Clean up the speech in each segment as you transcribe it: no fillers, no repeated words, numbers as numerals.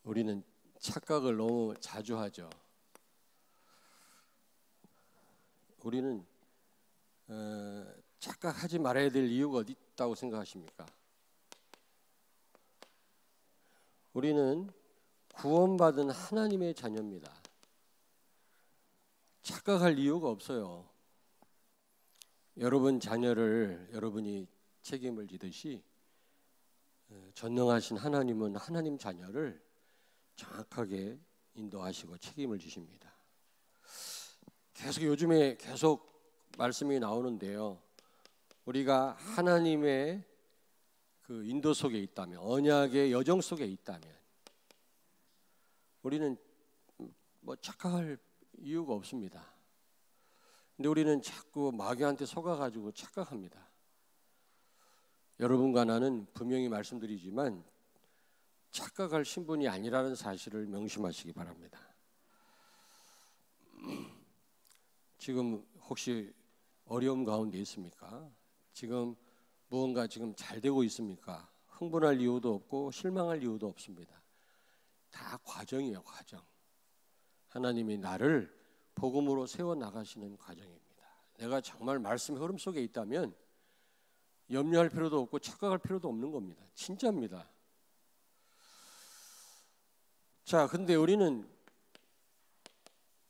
우리는 착각을 너무 자주 하죠. 우리는 착각하지 말아야 될 이유가 어디 있다고 생각하십니까? 우리는 구원받은 하나님의 자녀입니다. 착각할 이유가 없어요. 여러분 자녀를 여러분이 책임을 지듯이 전능하신 하나님은 하나님 자녀를 정확하게 인도하시고 책임을 지십니다. 요즘에 계속 말씀이 나오는데요. 우리가 하나님의 그 인도 속에 있다면, 언약의 여정 속에 있다면 우리는 착각할 이유가 없습니다. 근데 우리는 자꾸 마귀한테 속아가지고 착각합니다. 여러분과 나는 분명히 말씀드리지만 착각할 신분이 아니라는 사실을 명심하시기 바랍니다. 지금 혹시 어려움 가운데 있습니까? 지금 무언가 잘 되고 있습니까? 흥분할 이유도 없고 실망할 이유도 없습니다. 다 과정이에요, 과정. 하나님이 나를 복음으로 세워나가시는 과정입니다. 내가 정말 말씀의 흐름 속에 있다면 염려할 필요도 없고 착각할 필요도 없는 겁니다. 진짜입니다. 자, 근데 우리는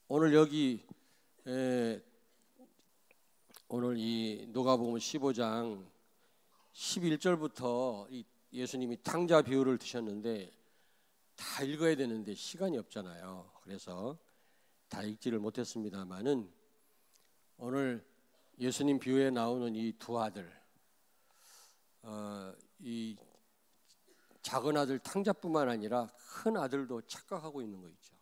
오늘 여기 오늘 이 누가복음 15장 11절부터 예수님이 탕자 비유를 드셨는데 다 읽어야 되는데 시간이 없잖아요. 그래서 다 읽지를 못했습니다만은 오늘 예수님 비유에 나오는 이 두 아들, 이 작은 아들 탕자뿐만 아니라 큰 아들도 착각하고 있는 거 있죠.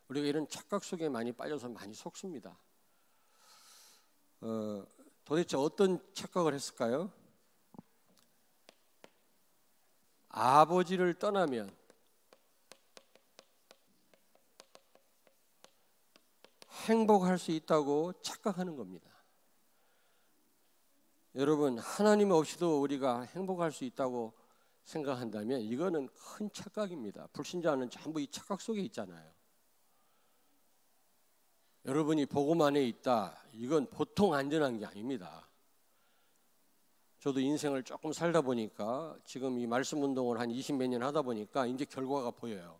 우리가 이런 착각 속에 많이 빠져서 많이 속습니다. 도대체 어떤 착각을 했을까요? 아버지를 떠나면 행복할 수 있다고 착각하는 겁니다. 여러분, 하나님 없이도 우리가 행복할 수 있다고 생각한다면 이거는 큰 착각입니다. 불신자는 전부 이 착각 속에 있잖아요. 여러분이 복음 안에 있다, 이건 보통 안전한 게 아닙니다. 저도 인생을 조금 살다 보니까 지금 이 말씀 운동을 한 20몇 년 하다 보니까 이제 결과가 보여요.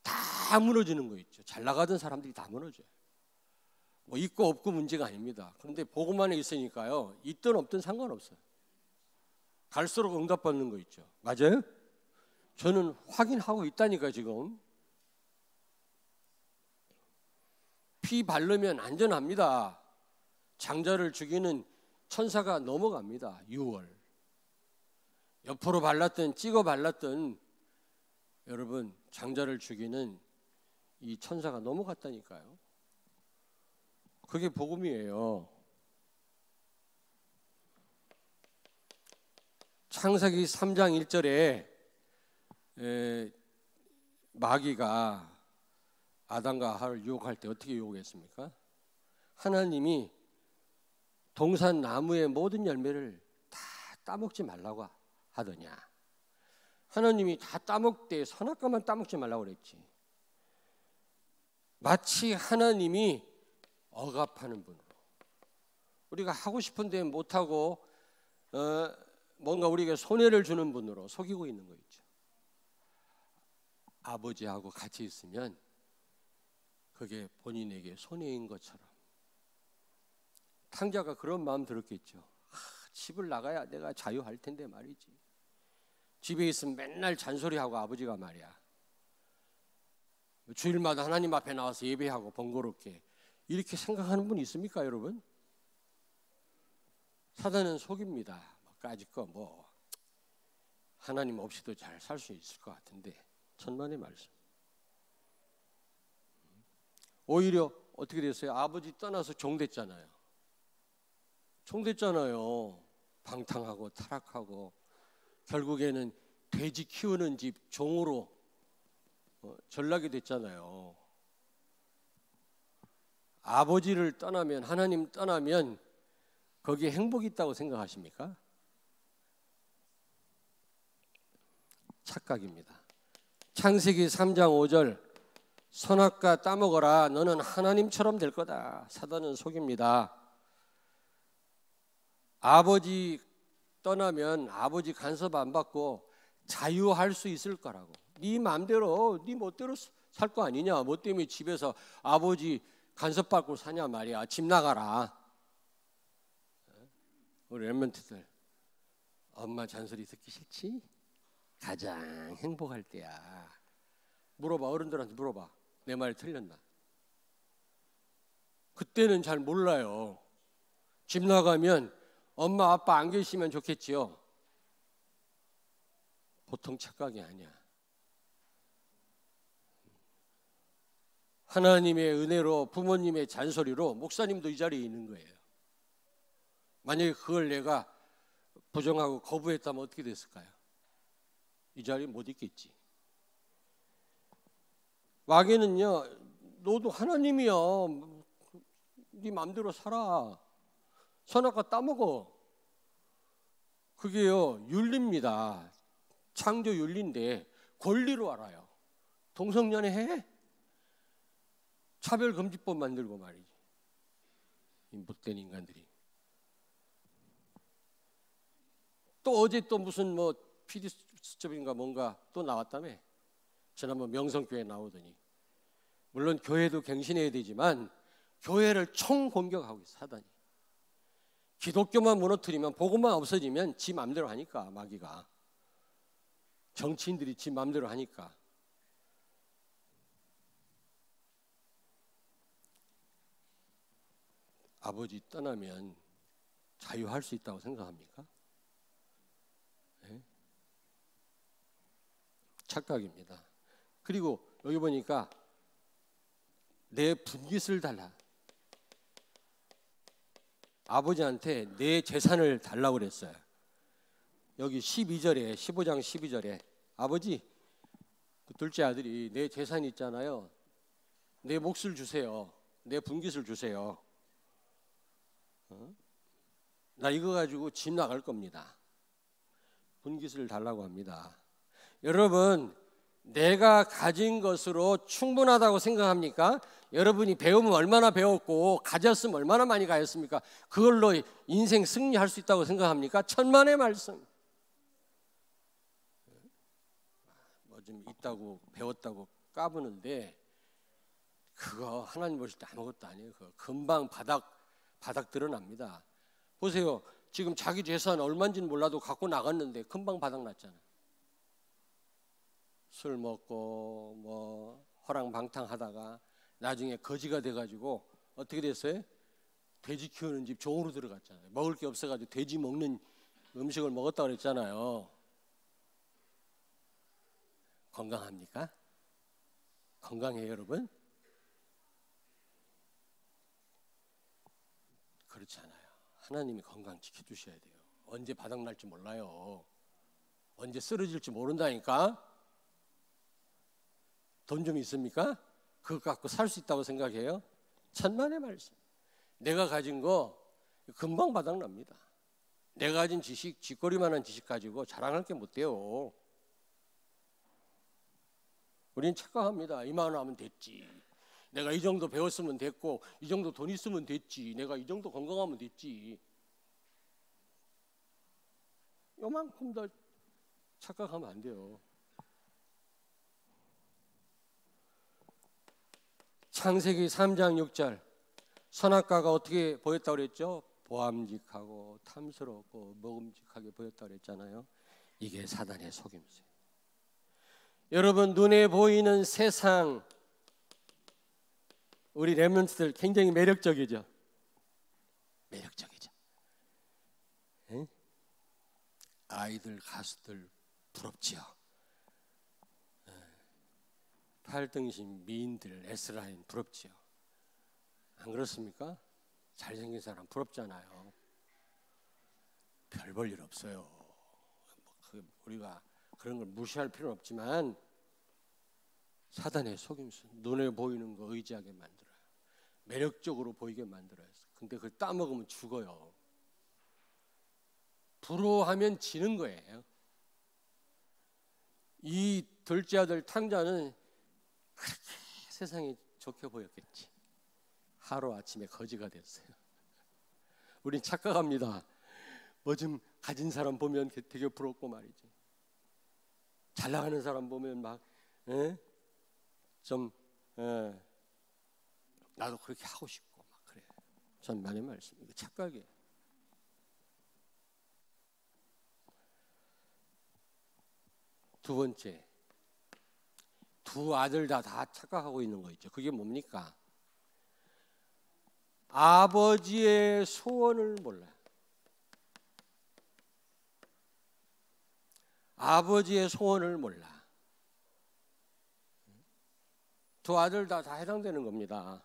다 무너지는 거 있죠. 잘 나가던 사람들이 다 무너져요. 있고 없고 문제가 아닙니다. 그런데 복음 안에 있으니까요, 있든 없든 상관없어요. 갈수록 응답받는 거 있죠. 맞아요? 저는 확인하고 있다니까. 지금 피 바르면 안전합니다. 장자를 죽이는 천사가 넘어갑니다. 6월 옆으로 발랐든 찍어 발랐든 여러분, 장자를 죽이는 이 천사가 넘어갔다니까요. 그게 복음이에요. 창세기 3장 1절에 마귀가 아담과 하와를 유혹할 때 어떻게 유혹했습니까? 하나님이 동산 나무의 모든 열매를 다 따먹지 말라고 하더냐. 하나님이 다 따먹되 선악과만 따먹지 말라고 그랬지. 마치 하나님이 억압하는 분으로, 우리가 하고 싶은데 못하고 뭔가 우리에게 손해를 주는 분으로 속이고 있는 거 있죠. 아버지하고 같이 있으면 그게 본인에게 손해인 것처럼. 탕자가 그런 마음 들었겠죠. 집을 나가야 내가 자유할 텐데 말이지. 집에 있으면 맨날 잔소리하고 아버지가 말이야. 주일마다 하나님 앞에 나와서 예배하고 번거롭게. 이렇게 생각하는 분 있습니까, 여러분? 사단은 속입니다. 까짓거 하나님 없이도 잘 살 수 있을 것 같은데 천만의 말씀. 오히려 어떻게 됐어요? 아버지 떠나서 종됐잖아요. 종됐잖아요. 방탕하고 타락하고 결국에는 돼지 키우는 집 종으로 전락이 됐잖아요. 아버지를 떠나면, 하나님 떠나면 거기에 행복이 있다고 생각하십니까? 착각입니다. 창세기 3장 5절 선악과 따먹어라 너는 하나님처럼 될 거다. 사단은 속입니다. 아버지 떠나면 아버지 간섭 안 받고 자유할 수 있을 거라고. 네 마음대로 네 멋대로 살 거 아니냐. 뭐 때문에 집에서 아버지 간섭 받고 사냐 말이야. 집 나가라. 우리 랩런트들 엄마 잔소리 듣기 싫지? 가장 행복할 때야. 물어봐. 어른들한테 물어봐. 내 말 틀렸나? 그때는 잘 몰라요. 집 나가면 엄마 아빠 안 계시면 좋겠지요. 보통 착각이 아니야. 하나님의 은혜로 부모님의 잔소리로 목사님도 이 자리에 있는 거예요. 만약에 그걸 내가 부정하고 거부했다면 어떻게 됐을까요? 이 자리에 못 있겠지. 마귀는요, 너도 하나님이야. 네 마음대로 살아. 선악과 따먹어. 그게요, 윤리입니다. 창조 윤리인데 권리로 알아요. 동성연애 해? 차별금지법 만들고 말이지. 이 못된 인간들이. 또 어제 또 무슨 뭐 PD 수첩인가 뭔가 또 나왔다며. 지난번 명성교회 나오더니. 물론 교회도 갱신해야 되지만 교회를 총공격하고 있어 사단이. 기독교만 무너뜨리면 복음만 없어지면 지 맘대로 하니까 마귀가. 정치인들이 지 맘대로 하니까. 아버지 떠나면 자유할 수 있다고 생각합니까? 네? 착각입니다. 그리고 여기 보니까 내 분깃을 달라. 아버지한테 내 재산을 달라고 그랬어요. 여기 12절에 15장 12절에 아버지 그 둘째 아들이 내 재산 있잖아요. 내 몫을 주세요. 내 분깃을 주세요. 나 이거 가지고 집 나갈 겁니다. 분깃을 달라고 합니다. 여러분 내가 가진 것으로 충분하다고 생각합니까? 여러분이 배우면 얼마나 배웠고 가졌으면 얼마나 많이 가졌습니까? 그걸로 인생 승리할 수 있다고 생각합니까? 천만의 말씀. 뭐 좀 있다고 배웠다고 까부는데 그거 하나님 보실 때 아무것도 아니에요. 그거 금방 바닥 드러납니다. 보세요. 지금 자기 재산 얼마인지는 몰라도 갖고 나갔는데 금방 바닥 났잖아요. 술 먹고 뭐 허랑방탕 하다가 나중에 거지가 돼가지고 어떻게 됐어요? 돼지 키우는 집 종으로 들어갔잖아요. 먹을 게 없어가지고 돼지 먹는 음식을 먹었다고 그랬잖아요. 건강합니까? 건강해요 여러분? 그렇지 않아요. 하나님이 건강 지켜주셔야 돼요. 언제 바닥날지 몰라요. 언제 쓰러질지 모른다니까. 돈 좀 있습니까? 그거 갖고 살 수 있다고 생각해요? 천만의 말씀. 내가 가진 거 금방 바닥납니다. 내가 가진 지식, 쥐꼬리만한 지식 가지고 자랑할 게 못 돼요. 우리는 착각합니다. 이만 하면 됐지. 내가 이 정도 배웠으면 됐고 이 정도 돈 있으면 됐지. 내가 이 정도 건강하면 됐지. 요만큼 더 착각하면 안 돼요. 창세기 3장 6절 선악과가 어떻게 보였다고 그랬죠? 보암직하고 탐스럽고 먹음직하게 보였다고 그랬잖아요. 이게 사단의 속임수예요. 여러분 눈에 보이는 세상 우리 랩런트들 굉장히 매력적이죠. 매력적이죠. 에? 아이들 가수들 부럽지요. 8등신 미인들 S라인 부럽지요. 안 그렇습니까? 잘생긴 사람 부럽잖아요. 별 볼 일 없어요. 우리가 그런 걸 무시할 필요는 없지만 사단의 속임수 눈에 보이는 거 의지하게 만들어요. 매력적으로 보이게 만들어요. 근데 그걸 따먹으면 죽어요. 부러워하면 지는 거예요. 이 둘째 아들 탕자는 그렇게 세상이 좋게 보였겠지. 하루아침에 거지가 됐어요. 우린 착각합니다. 뭐 좀 가진 사람 보면 되게 부럽고 말이지. 잘 나가는 사람 보면 막 좀 나도 그렇게 하고 싶고 막 그래. 전반의 말씀. 이거 착각이에요. 두 번째, 두 아들 다 착각하고 있는 거 있죠. 그게 뭡니까? 아버지의 소원을 몰라요. 아버지의 소원을 몰라. 두 아들 다 해당되는 겁니다.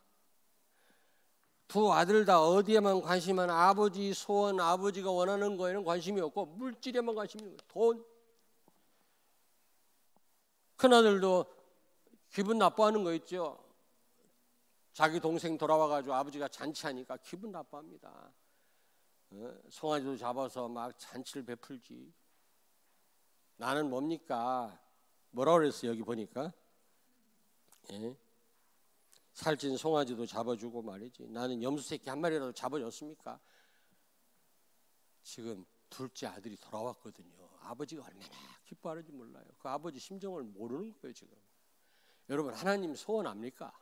두 아들 다 어디에만 관심만 아버지 소원, 아버지가 원하는 거에는 관심이 없고 물질에만 관심이 있는 거예요. 돈. 큰아들도 기분 나빠하는 거 있죠. 자기 동생 돌아와가지고 아버지가 잔치하니까 기분 나빠합니다. 송아지도 잡아서 막 잔치를 베풀지. 나는 뭡니까? 뭐라 그랬어요? 여기 보니까 살찐 송아지도 잡아주고 말이지. 나는 염소 새끼 한 마리라도 잡아줬습니까? 지금 둘째 아들이 돌아왔거든요. 아버지가 얼마나 기뻐하는지 몰라요. 그 아버지 심정을 모르는 거예요 지금. 여러분, 하나님 소원 압니까?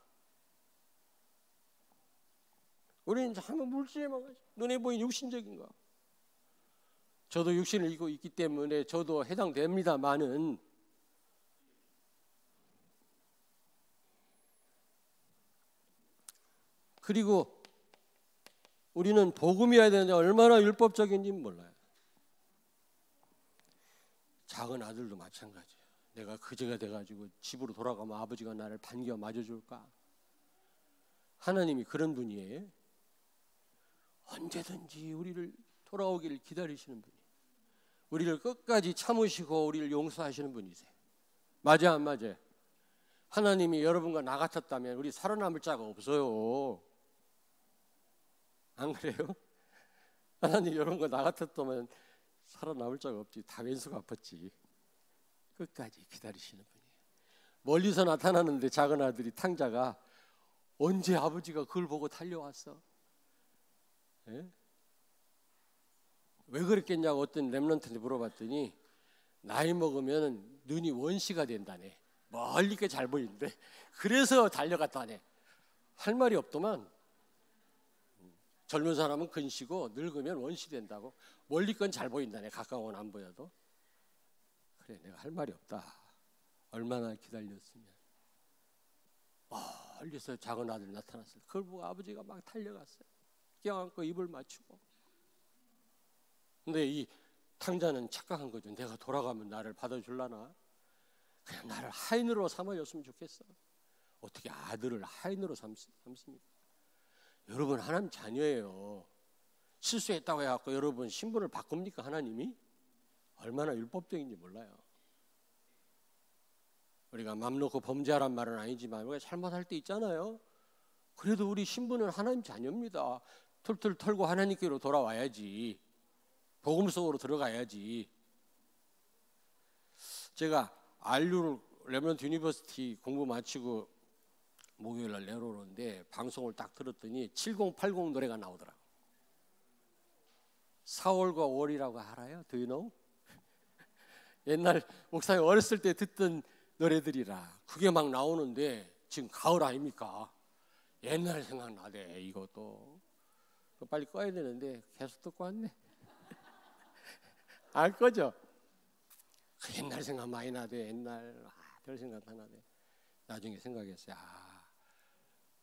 우리는 한번 물질에만 가지. 눈에 보이는 육신적인 거. 저도 육신을 입고 있기 때문에 저도 해당됩니다만은 그리고 우리는 복음이어야 되는데 얼마나 율법적인지 몰라요. 작은 아들도 마찬가지예요. 내가 그제가 돼가지고 집으로 돌아가면 아버지가 나를 반겨 맞아줄까? 하나님이 그런 분이에요. 언제든지 우리를 돌아오기를 기다리시는 분이에요. 우리를 끝까지 참으시고 우리를 용서하시는 분이세요. 맞아 안 맞아? 하나님이 여러분과 나 같았다면 우리 살아남을 자가 없어요. 안 그래요? 하나님 여러분과 나 같았다면 살아남을 자가 없지. 다 왼수가 아팠지. 끝까지 기다리시는 분이에요. 멀리서 나타나는데 작은 아들이 탕자가 언제 아버지가 그걸 보고 달려왔어? 예? 왜 그랬겠냐고 어떤 렘넌트한테 물어봤더니 나이 먹으면 눈이 원시가 된다네. 멀리 게 잘 보이는데 그래서 달려갔다네. 할 말이 없더만. 젊은 사람은 근시고 늙으면 원시 된다고. 멀리 건 잘 보인다네. 가까운 건 안 보여도. 그래, 내가 할 말이 없다. 얼마나 기다렸으면. 멀리서 작은 아들 나타났어요. 그걸 보고 아버지가 막 달려갔어요. 껴안고 입을 맞추고. 근데 이 탕자는 착각한 거죠. 내가 돌아가면 나를 받아줄라나? 그냥 나를 하인으로 삼아줬으면 좋겠어. 어떻게 아들을 하인으로 삼습니까? 여러분, 하나님 자녀예요. 실수했다고 해갖고 여러분 신분을 바꿉니까? 하나님이? 얼마나 율법적인지 몰라요. 우리가 맘 놓고 범죄하란 말은 아니지만 우리가 잘못할 때 있잖아요. 그래도 우리 신분은 하나님 자녀입니다. 툴툴 털고 하나님께로 돌아와야지. 복음 속으로 들어가야지. 제가 RU를 레버넌트 유니버시티 공부 마치고 목요일 날 내려오는데 방송을 딱 들었더니 7080 노래가 나오더라고. 4월과 5월이라고 알아요? Do you know? 옛날 목사님 어렸을 때 듣던 노래들이라 그게 막 나오는데 지금 가을 아닙니까? 옛날 생각나네. 이것도 빨리 꺼야 되는데 계속 듣고 왔네. 알 거죠? 그 옛날 생각 많이 나대. 옛날 별 생각 다 나대. 나중에 생각했어요.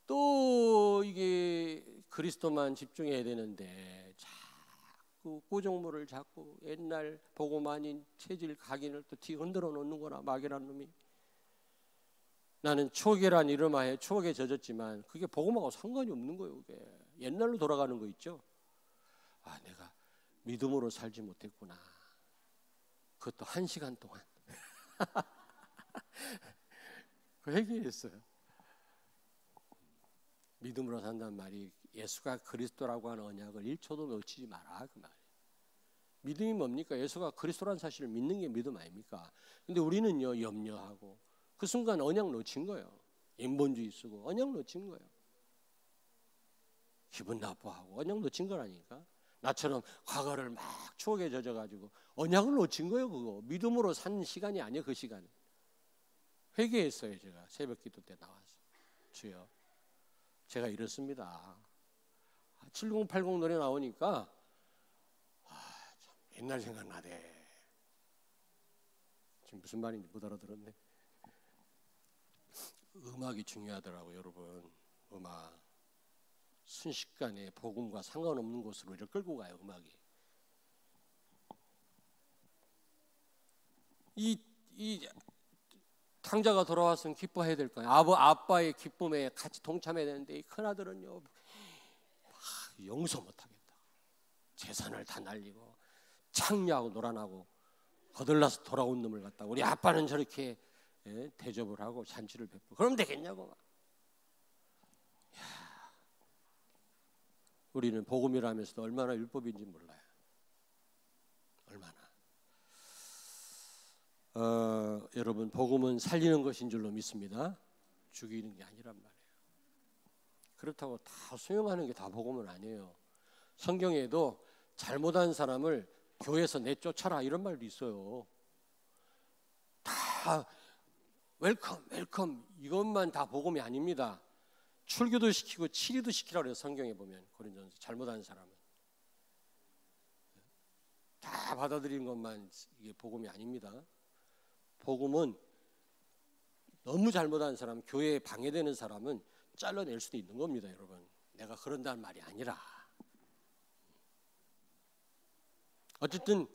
또 이게 그리스도만 집중해야 되는데 자꾸 구정물을 잡고 옛날 복음 아닌 체질 각인을 또 뒤 흔들어 놓는구나. 마귀란 놈이. 나는 추억이란 이름하에 추억에 젖었지만 그게 복음하고 상관이 없는 거예요. 그게 옛날로 돌아가는 거 있죠. 내가 믿음으로 살지 못했구나. 그것도 1시간 동안 그 회개했어요. 믿음으로 산다는 말이 예수가 그리스도라고 하는 언약을 1초도 놓치지 마라 그 말이에요. 믿음이 뭡니까? 예수가 그리스도라는 사실을 믿는 게 믿음 아닙니까? 근데 우리는요, 염려하고 그 순간 언약 놓친 거예요. 인본주의 쓰고 언약 놓친 거예요. 기분 나빠하고 언약 놓친 거라니까. 나처럼 과거를 막 추억에 젖어가지고 언약을 놓친 거예요. 그거 믿음으로 산 시간이 아니에요. 그 시간은 회개했어요. 제가 새벽 기도 때 나와서, 주여 제가 이렇습니다. 7080 노래 나오니까 참 옛날 생각나네. 지금 무슨 말인지 못 알아들었네. 음악이 중요하더라고요, 여러분. 음악 순식간에 복음과 상관없는 곳으로 이를 끌고 가요. 음악이. 이 탕자가 돌아왔으면 기뻐해야 될 거예요. 아빠의 기쁨에 같이 동참해야 되는데 이 큰아들은요, 용서 못하겠다. 재산을 다 날리고 창녀하고 놀아나고 거들나서 돌아온 놈을 갖다 우리 아빠는 저렇게 대접을 하고 잔치를 베풀고 그러면 되겠냐고. 우리는 복음이라 하면서도 얼마나 율법인지 몰라요. 얼마나. 여러분, 복음은 살리는 것인 줄로 믿습니다. 죽이는 게 아니란 말이에요. 그렇다고 다 수용하는 게 다 복음은 아니에요. 성경에도 잘못한 사람을 교회에서 내쫓아라 이런 말도 있어요. 다 웰컴 이것만 다 복음이 아닙니다. 출교도 시키고 치리도 시키라고 해요. 성경에 보면 고린도전서 잘못한 사람은 다 받아들이는 것만 이게 복음이 아닙니다. 복음은 너무 잘못한 사람, 교회에 방해되는 사람은 잘라낼 수도 있는 겁니다, 여러분. 내가 그런다는 말이 아니라. 어쨌든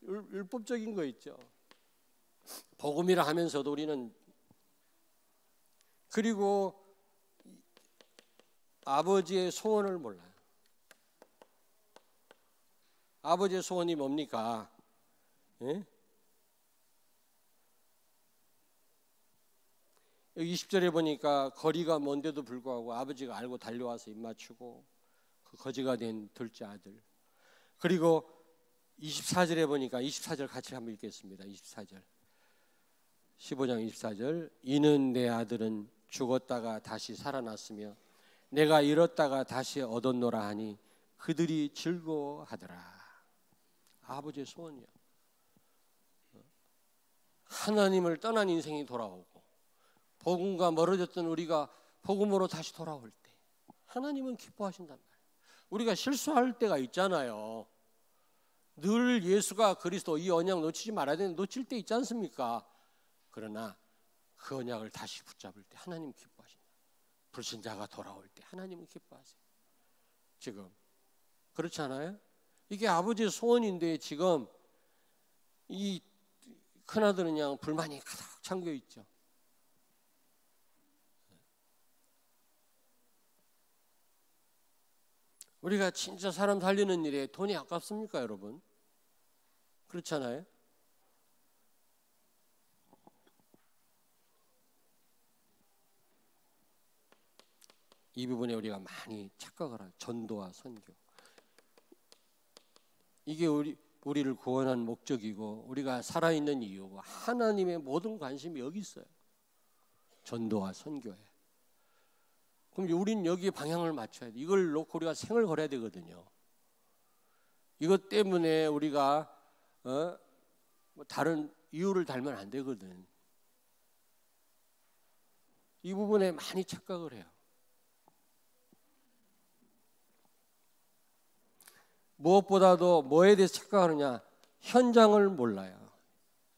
율법적인 거 있죠. 복음이라 하면서도 우리는 그리고 아버지의 소원을 몰라요. 아버지의 소원이 뭡니까? 예? 20절에 보니까 거리가 먼데도 불구하고 아버지가 알고 달려와서 입 맞추고 그 거지가 된 둘째 아들. 그리고 24절에 보니까 24절 같이 한번 읽겠습니다. 24절 15장 24절 이는 내 아들은 죽었다가 다시 살아났으며 내가 잃었다가 다시 얻었노라 하니 그들이 즐거워하더라. 아버지의 소원이야. 하나님을 떠난 인생이 돌아오고 복음과 멀어졌던 우리가 복음으로 다시 돌아올 때 하나님은 기뻐하신단 말이에요. 우리가 실수할 때가 있잖아요. 늘 예수가 그리스도 이 언약 놓치지 말아야 되는데 놓칠 때 있지 않습니까? 그러나 그 언약을 다시 붙잡을 때 하나님 기뻐하신다. 불신자가 돌아올 때 하나님은 기뻐하세요. 지금 그렇지 않아요? 이게 아버지의 소원인데 지금 이 큰아들은 그냥 불만이 가득 잠겨 있죠. 우리가 진짜 사람 살리는 일에 돈이 아깝습니까, 여러분? 그렇잖아요? 이 부분에 우리가 많이 착각을 하죠. 전도와 선교. 이게 우리를 구원한 목적이고 우리가 살아있는 이유고 하나님의 모든 관심이 여기 있어요. 전도와 선교에. 그럼 우린 여기에 방향을 맞춰야 돼. 이걸 놓고 우리가 생을 걸어야 되거든요. 이것 때문에 우리가 뭐 다른 이유를 달면 안 되거든. 이 부분에 많이 착각을 해요. 무엇보다도 뭐에 대해서 착각하느냐? 현장을 몰라요.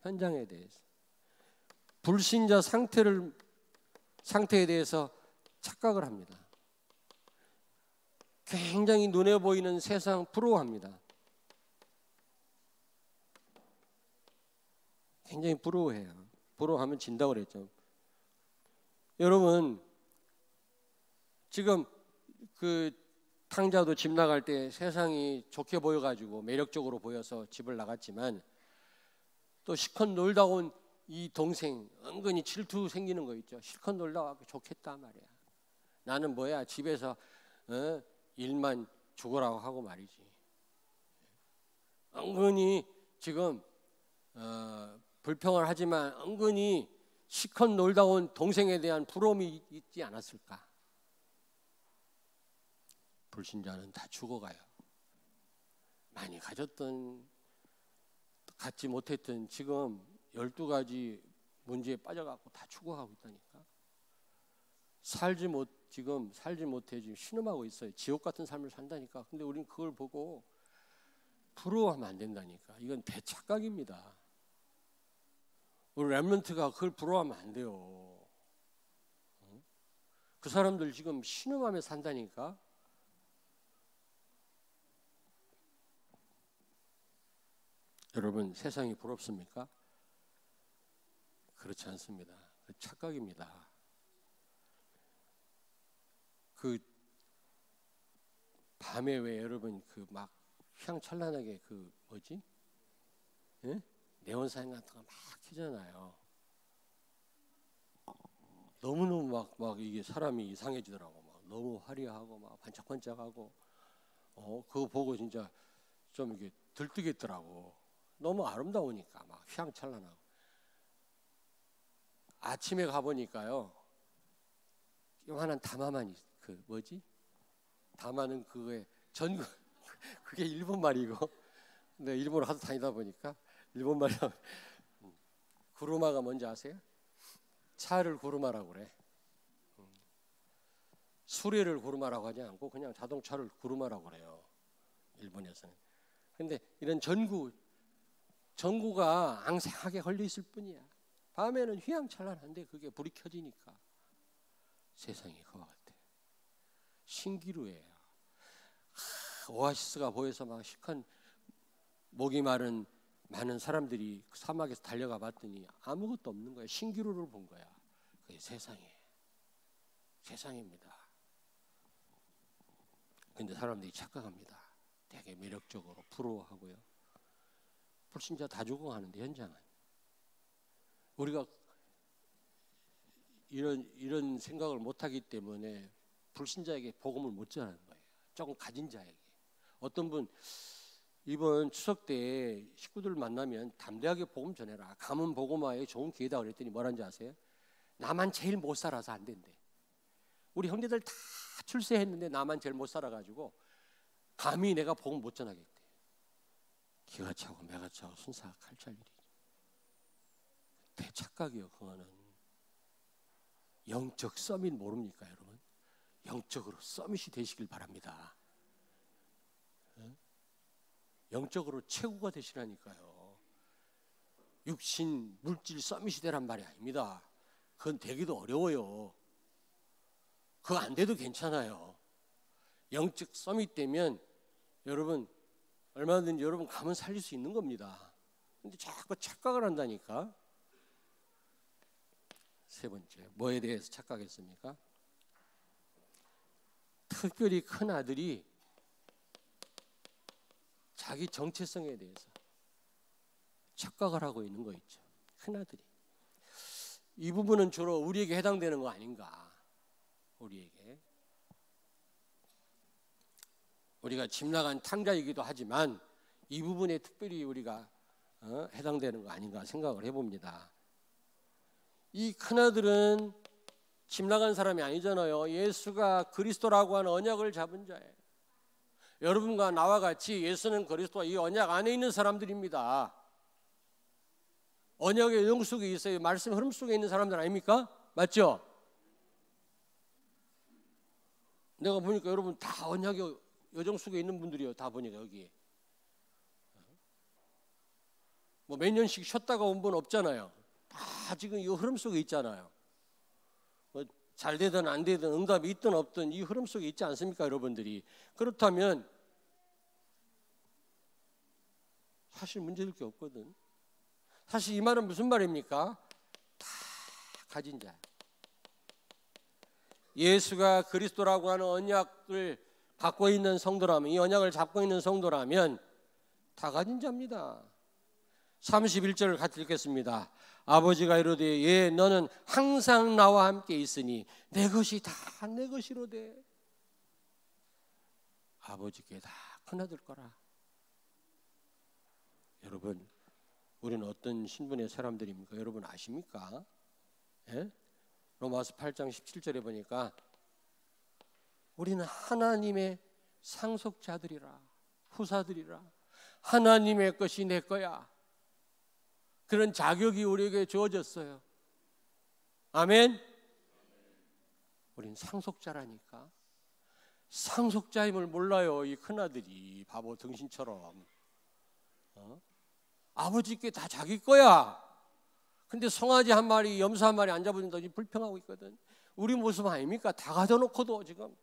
현장에 대해서. 불신자 상태에 대해서 착각을 합니다. 굉장히 눈에 보이는 세상 부러워합니다. 굉장히 부러워해요. 부러워하면 진다고 그랬죠. 여러분, 지금 그 탕자도 집 나갈 때 세상이 좋게 보여가지고 매력적으로 보여서 집을 나갔지만 또 실컷 놀다 온 이 동생 은근히 질투 생기는 거 있죠. 실컷 놀다 와서 좋겠다 말이야. 나는 뭐야 집에서 일만 죽으라고 하고 말이지. 은근히 지금 불평을 하지만 은근히 시컷 놀다 온 동생에 대한 부러움이 있지 않았을까? 불신자는 다 죽어가요. 많이 가졌던 갖지 못했던 지금 12가지 문제에 빠져갖고 다 죽어가고 있다니까. 지금 살지 못해 지금 신음하고 있어요. 지옥 같은 삶을 산다니까. 근데 우리는 그걸 보고 부러워하면 안 된다니까. 이건 대착각입니다. 우리 렘넌트가 그걸 부러워하면 안 돼요. 그 사람들 지금 신음하며 산다니까. 여러분, 세상이 부럽습니까? 그렇지 않습니다. 착각입니다. 그 밤에 왜 여러분 그 막 휘황찬란하게 그 뭐지? 예? 네온사인 같은 거 막 켜잖아요. 너무너무 막 이게 사람이 이상해지더라고. 막 너무 화려하고 막 반짝반짝하고 그거 보고 진짜 좀 이게 들뜨겠더라고. 너무 아름다우니까 막 휘황찬란하고. 아침에 가보니까요, 요만한 다마만 그 뭐지? 다마는 그거에 전국 그게 일본 말이고, 근데 일본을 하도 다니다 보니까 일본 말이라. 구루마가 뭔지 아세요? 차를 구루마라고 그래. 수레를 구루마라고 하지 않고 그냥 자동차를 구루마라고 그래요. 일본에서는. 근데 이런 전구가 앙상하게 걸려 있을 뿐이야. 밤에는 휘황찬란한데 그게 불이 켜지니까 세상이 그와 같아. 신기루예요. 오아시스가 보여서 막 시큰 목이 마른 많은 사람들이 그 사막에서 달려가 봤더니 아무것도 없는 거야. 신기루를 본 거야. 그게 세상입니다. 근데 사람들이 착각합니다. 되게 매력적으로 부러워하고요. 불신자 다 죽어가는데 현장은 우리가 이런 생각을 못하기 때문에 불신자에게 복음을 못 전하는 거예요. 조금 가진 자에게. 어떤 분 이번 추석 때 식구들 만나면 담대하게 복음 전해라. 가문 복음화에 좋은 기회다 그랬더니 뭐라는지 아세요? 나만 제일 못 살아서 안 된대. 우리 형제들 다 출세했는데 나만 제일 못 살아가지고 감히 내가 복음 못 전하겠대. 기가 차고 매가 차고 순사가 칼찰 일이죠. 대착각이요. 그거는 영적 서밋 모릅니까 여러분? 영적으로 서밋이 되시길 바랍니다. 영적으로 최고가 되시라니까요. 육신 물질 서밋이 되란 말이 아닙니다. 그건 되기도 어려워요. 그거 안 돼도 괜찮아요. 영적 서밋 되면 여러분 얼마든지 여러분 가면 살릴 수 있는 겁니다. 근데 자꾸 착각을 한다니까. 세 번째, 뭐에 대해서 착각했습니까? 특별히 큰 아들이 자기 정체성에 대해서 착각을 하고 있는 거 있죠. 큰 아들이. 이 부분은 주로 우리에게 해당되는 거 아닌가. 우리에게. 우리가 집 나간 탕자이기도 하지만 이 부분에 특별히 우리가 해당되는 거 아닌가 생각을 해봅니다. 이 큰아들은 집 나간 사람이 아니잖아요. 예수가 그리스도라고 하는 언약을 잡은 자예요. 여러분과 나와 같이 예수는 그리스도와 이 언약 안에 있는 사람들입니다. 언약의 요정 속에 있어요. 말씀 흐름 속에 있는 사람들 아닙니까? 맞죠? 내가 보니까 여러분 다 언약의 요정 속에 있는 분들이에요. 다 보니까 여기 뭐 몇 년씩 쉬었다가 온 분 없잖아요. 다 지금 이 흐름 속에 있잖아요. 뭐 잘 되든 안 되든 응답이 있든 없든 이 흐름 속에 있지 않습니까 여러분들이? 그렇다면 사실 문제될 게 없거든. 사실 이 말은 무슨 말입니까? 다 가진 자. 예수가 그리스도라고 하는 언약을 갖고 있는 성도라면, 이 언약을 잡고 있는 성도라면 다 가진 자입니다. 31절을 같이 읽겠습니다. 아버지가 이르되 예 너는 항상 나와 함께 있으니 내 것이 다 내 것이로되. 아버지께 다 큰아들 거라. 여러분, 우리는 어떤 신분의 사람들입니까? 여러분 아십니까? 예? 로마서 8장 17절에 보니까 우리는 하나님의 상속자들이라, 후사들이라. 하나님의 것이 내 거야. 그런 자격이 우리에게 주어졌어요. 아멘. 우린 상속자라니까. 상속자임을 몰라요. 이 큰아들이 바보 등신처럼. 아버지께 다 자기 거야. 근데 송아지 한 마리, 염소 한 마리 안 잡아준다고 불평하고 있거든. 우리 모습 아닙니까? 다 가져놓고도 지금.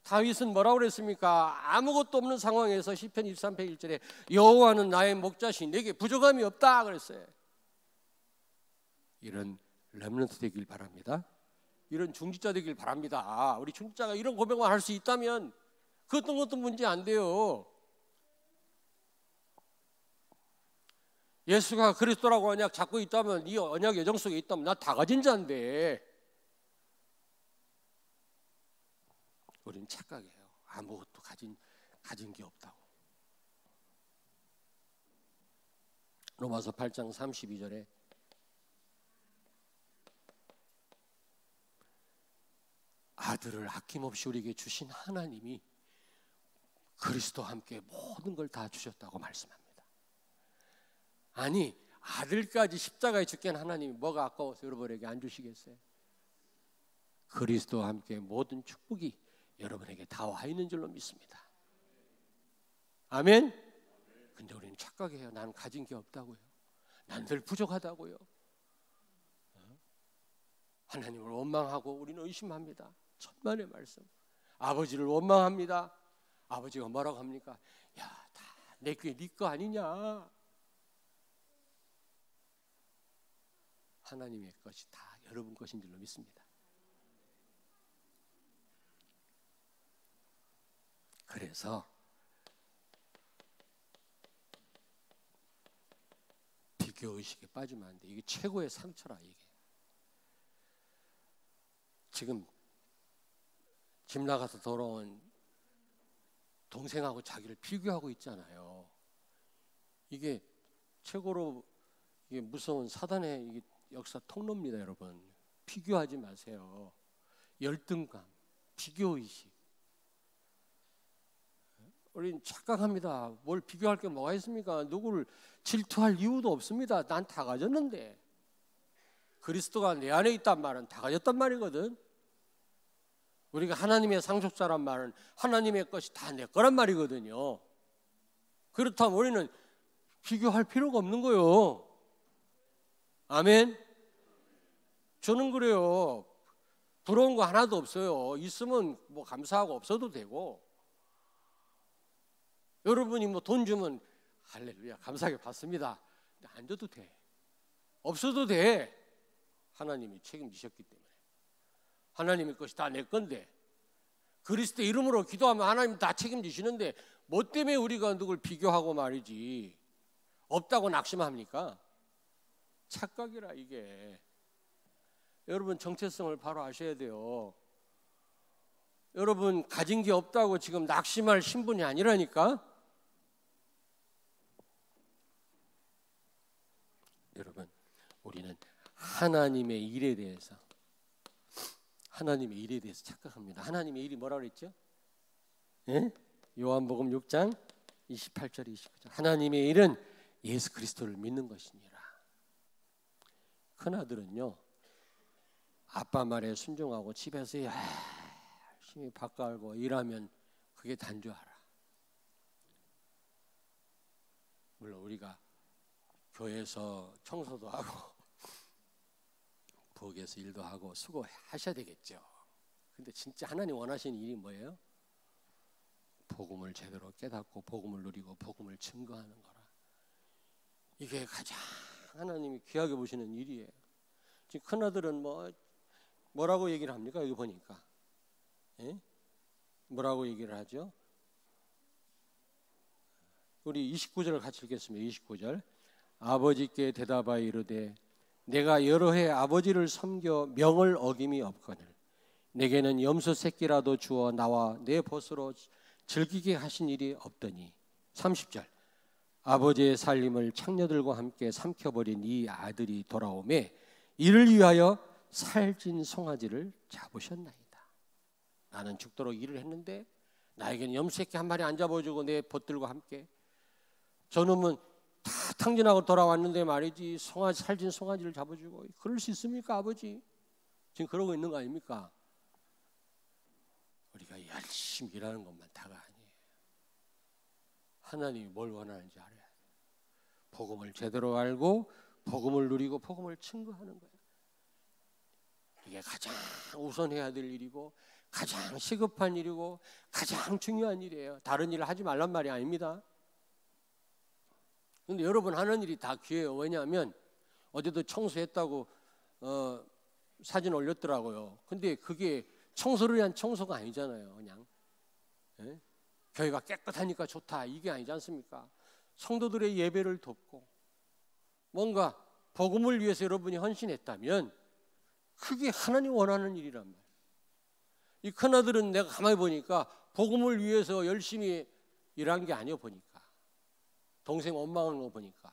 다윗은 뭐라고 그랬습니까? 아무것도 없는 상황에서 시편 23편 1절에 여호와는 나의 목자시 내게 부족함이 없다 그랬어요. 이런 렘넌트 되길 바랍니다. 이런 중직자 되길 바랍니다. 우리 중직자가 이런 고백만 할 수 있다면 그 어떤 것도 문제 안 돼요. 예수가 그리스도라고 언약 잡고 있다면, 이 언약 여정 속에 있다면 나 다 가진 자인데. 우리는 착각해요. 아무것도 가진 게 없다고. 로마서 8장 32절에 아들을 아낌없이 우리에게 주신 하나님이 그리스도와 함께 모든 걸 다 주셨다고 말씀합니다. 아니, 아들까지 십자가에 죽게 한 하나님이 뭐가 아까워서 여러분에게 안 주시겠어요? 그리스도와 함께 모든 축복이 여러분에게 다 와 있는 줄로 믿습니다. 아멘. 근데 우리는 착각해요. 난 가진 게 없다고요. 난 늘 부족하다고요. 하나님을 원망하고 우리는 의심합니다. 천만의 말씀. 아버지를 원망합니다. 아버지가 뭐라고 합니까? 야, 다 내 게 네 거 아니냐. 하나님의 것이 다 여러분 것인 줄로 믿습니다. 그래서 비교의식에 빠지면 안 돼. 이게 최고의 상처라. 이게 지금 집 나가서 돌아온 동생하고 자기를 비교하고 있잖아요. 이게 최고로 이게 무서운 사단의 이게 역사 통로입니다. 여러분, 비교하지 마세요. 열등감, 비교의식. 우리는 착각합니다. 뭘 비교할 게 뭐가 있습니까? 누구를 질투할 이유도 없습니다. 난 다 가졌는데. 그리스도가 내 안에 있단 말은 다 가졌단 말이거든. 우리가 하나님의 상속자란 말은 하나님의 것이 다 내 거란 말이거든요. 그렇다면 우리는 비교할 필요가 없는 거예요. 아멘. 저는 그래요. 부러운 거 하나도 없어요. 있으면 뭐 감사하고 없어도 되고. 여러분이 뭐 돈 주면 할렐루야 감사하게 받습니다. 근데 안 줘도 돼. 없어도 돼. 하나님이 책임지셨기 때문에. 하나님의 것이 다 내 건데. 그리스도 이름으로 기도하면 하나님 다 책임지시는데 뭐 때문에 우리가 누굴 비교하고 말이지. 없다고 낙심합니까? 착각이라 이게. 여러분 정체성을 바로 아셔야 돼요. 여러분 가진 게 없다고 지금 낙심할 신분이 아니라니까. 여러분 우리는 하나님의 일에 대해서 착각합니다. 하나님의 일이 뭐라고 그랬죠? 예? 요한복음 6장 28절 29절 하나님의 일은 예수 그리스도를 믿는 것이니라. 큰아들은요 아빠 말에 순종하고 집에서 열심히 밥 갈고 일하면 그게 단 줄 알아. 물론 우리가 교회에서 청소도 하고 부엌에서 일도 하고 수고하셔야 되겠죠. 근데 진짜 하나님 원하시는 일이 뭐예요? 복음을 제대로 깨닫고 복음을 누리고 복음을 증거하는 거라. 이게 가장 하나님이 귀하게 보시는 일이에요. 지금 큰아들은 뭐라고 얘기를 합니까? 여기 보니까 예? 뭐라고 얘기를 하죠? 우리 29절을 같이 읽겠습니다. 29절 아버지께 대답하여 이르되 내가 여러 해 아버지를 섬겨 명을 어김이 없거늘 내게는 염소 새끼라도 주어 나와 내 벗으로 즐기게 하신 일이 없더니 30절 아버지의 살림을 창녀들과 함께 삼켜버린 이 아들이 돌아오매 이를 위하여 살찐 송아지를 잡으셨나이다. 나는 죽도록 일을 했는데 나에게는 염소새끼 한 마리 안 잡아주고 내 벗들과 함께 저놈은 다 탕진하고 돌아왔는데 말이지 살찐 송아지를 잡아주고 그럴 수 있습니까 아버지? 지금 그러고 있는 거 아닙니까? 우리가 열심히 일하는 것만 다가 아니에요. 하나님이 뭘 원하는지 알아야 돼요. 복음을 제대로 알고 복음을 누리고 복음을 증거하는 거예요. 이게 가장 우선해야 될 일이고 가장 시급한 일이고 가장 중요한 일이에요. 다른 일을 하지 말란 말이 아닙니다. 그런데 여러분 하는 일이 다 귀해요. 왜냐하면 어제도 청소했다고 사진 올렸더라고요. 근데 그게 청소를 위한 청소가 아니잖아요. 그냥 교회가 깨끗하니까 좋다 이게 아니지 않습니까? 성도들의 예배를 돕고 뭔가 복음을 위해서 여러분이 헌신했다면 그게 하나님 원하는 일이란 말이에요. 이 큰아들은 내가 가만히 보니까 복음을 위해서 열심히 일한 게 아니요 보니까 동생 원망하는 거 보니까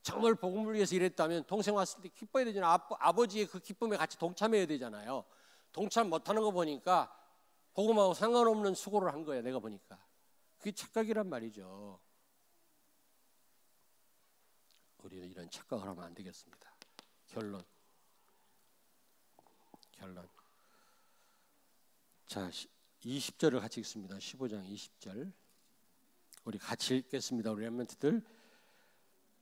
정말 복음을 위해서 일했다면 동생 왔을 때 기뻐야 되잖아요. 아버지의 그 기쁨에 같이 동참해야 되잖아요. 동참 못하는 거 보니까 복음하고 상관없는 수고를 한 거예요. 내가 보니까 그게 착각이란 말이죠. 우리는 이런 착각을 하면 안 되겠습니다. 결론. 자, 20절을 같이 읽습니다. 15장 20절. 우리 같이 읽겠습니다. 우리 렘넌트들.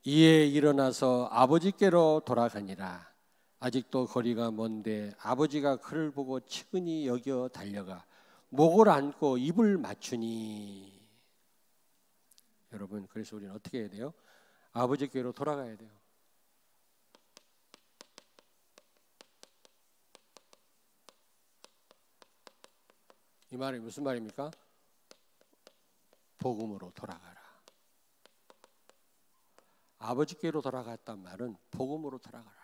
이에 일어나서 아버지께로 돌아가니라. 아직도 거리가 먼데 아버지가 그를 보고 측은히 여겨 달려가 목을 안고 입을 맞추니. 여러분, 그래서 우리는 어떻게 해야 돼요? 아버지께로 돌아가야 돼요. 이 말이 무슨 말입니까? 복음으로 돌아가라. 아버지께로 돌아갔단 말은 복음으로 돌아가라.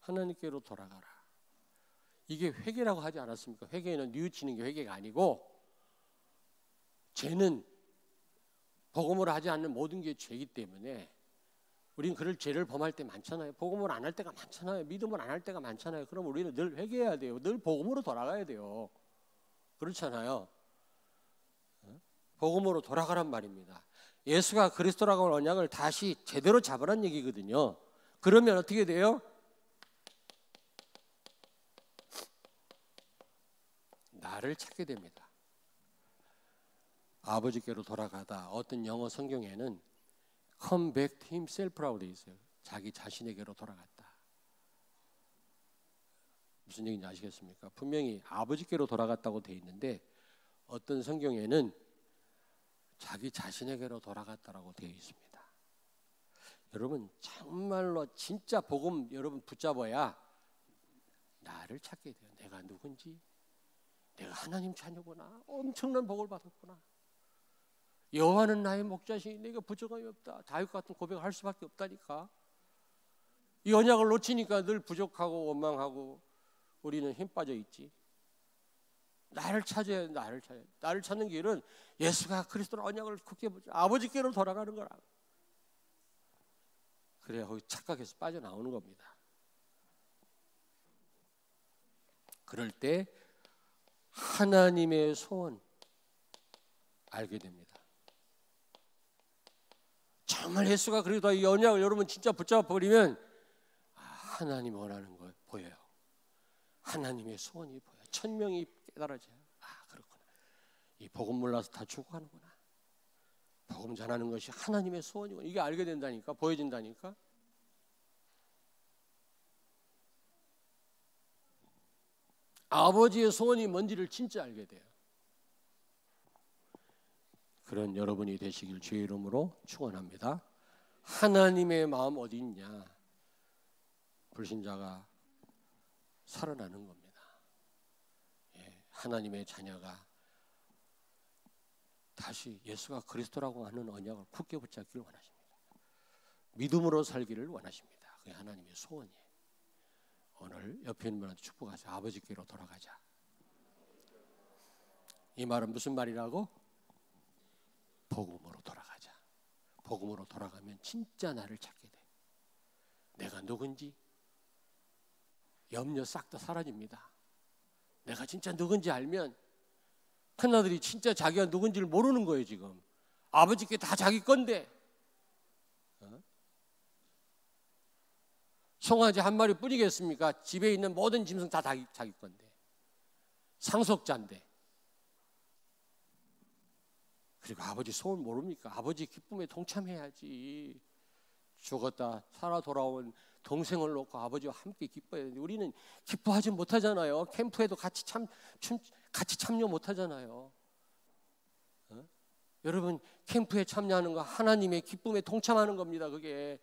하나님께로 돌아가라. 이게 회개라고 하지 않았습니까? 회개는 뉘우치는 게 회개가 아니고 죄는 복음으로 하지 않는 모든 게 죄이기 때문에 우리는 그럴 죄를 범할 때 많잖아요. 복음을 안 할 때가 많잖아요. 믿음을 안 할 때가 많잖아요. 그럼 우리는 늘 회개해야 돼요. 늘 복음으로 돌아가야 돼요. 그렇잖아요. 복음으로 돌아가란 말입니다. 예수가 그리스도라고 하는 언약을 다시 제대로 잡으란 얘기거든요. 그러면 어떻게 돼요? 나를 찾게 됩니다. 아버지께로 돌아가다. 어떤 영어 성경에는 come back to himself라고 되어 있어요. 자기 자신에게로 돌아갔다. 무슨 얘기인지 아시겠습니까? 분명히 아버지께로 돌아갔다고 되어 있는데 어떤 성경에는 자기 자신에게로 돌아갔다라고 되어 있습니다. 여러분 정말로 진짜 복음 여러분 붙잡아야 나를 찾게 돼요. 내가 누군지, 내가 하나님 자녀구나, 엄청난 복을 받았구나. 여호와는 나의 목자시니 내가 부족함이 없다. 다윗 같은 고백을 할 수밖에 없다니까. 이 언약을 놓치니까 늘 부족하고 원망하고 우리는 힘 빠져 있지. 나를 찾아야 돼. 나를 찾는 길은 예수가 그리스도의 언약을 굳게 보자. 아버지께로 돌아가는 거라. 그래야 거기 착각해서 빠져나오는 겁니다. 그럴 때 하나님의 소원 알게 됩니다. 정말 예수가 그리스도 이 언약을 여러분 진짜 붙잡아 버리면 하나님이 원하는 거 보여요. 하나님의 소원이 보여요. 천명이 깨달아져요. 그렇구나. 이 복음 몰라서 다 죽어가는구나. 복음 전하는 것이 하나님의 소원이구나. 이게 알게 된다니까. 보여진다니까. 아버지의 소원이 뭔지를 진짜 알게 돼요. 그런 여러분이 되시길 주의 이름으로 축원합니다. 하나님의 마음 어디 있냐? 불신자가 살아나는 겁니다. 하나님의 자녀가 다시 예수가 그리스도라고 하는 언약을 굳게 붙잡기를 원하십니다. 믿음으로 살기를 원하십니다. 그게 하나님의 소원이에요. 오늘 옆에 있는 분한테 축복하세요. 아버지께로 돌아가자. 이 말은 무슨 말이라고? 복음으로 돌아가자. 복음으로 돌아가면 진짜 나를 찾게 돼. 내가 누군지 염려 싹 다 사라집니다. 내가 진짜 누군지 알면 큰아들이 진짜 자기가 누군지를 모르는 거예요. 지금 아버지께 다 자기 건데 송아지 한 마리 뿐이겠습니까? 집에 있는 모든 짐승 다 자기 건데 상속자인데. 그리고 아버지 소원 모릅니까? 아버지 기쁨에 동참해야지. 죽었다 살아 돌아온 동생을 놓고 아버지와 함께 기뻐해야 되는데 우리는 기뻐하지 못하잖아요. 캠프에도 같이 참여 못하잖아요. 여러분, 캠프에 참여하는 거 하나님의 기쁨에 동참하는 겁니다. 그게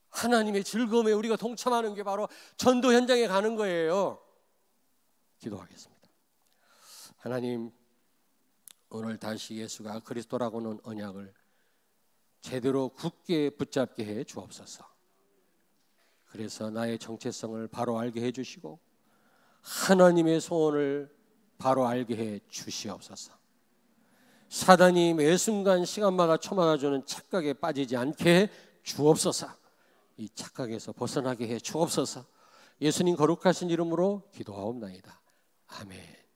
하나님의 즐거움에 우리가 동참하는 게 바로 전도 현장에 가는 거예요. 기도하겠습니다. 하나님, 오늘 다시 예수가 그리스도라고는 언약을 제대로 굳게 붙잡게 해 주옵소서. 그래서 나의 정체성을 바로 알게 해 주시고 하나님의 소원을 바로 알게 해 주시옵소서. 사단이 매 순간 시간마다 쳐맞아주는 착각에 빠지지 않게 해 주옵소서. 이 착각에서 벗어나게 해 주옵소서. 예수님 거룩하신 이름으로 기도하옵나이다. 아멘.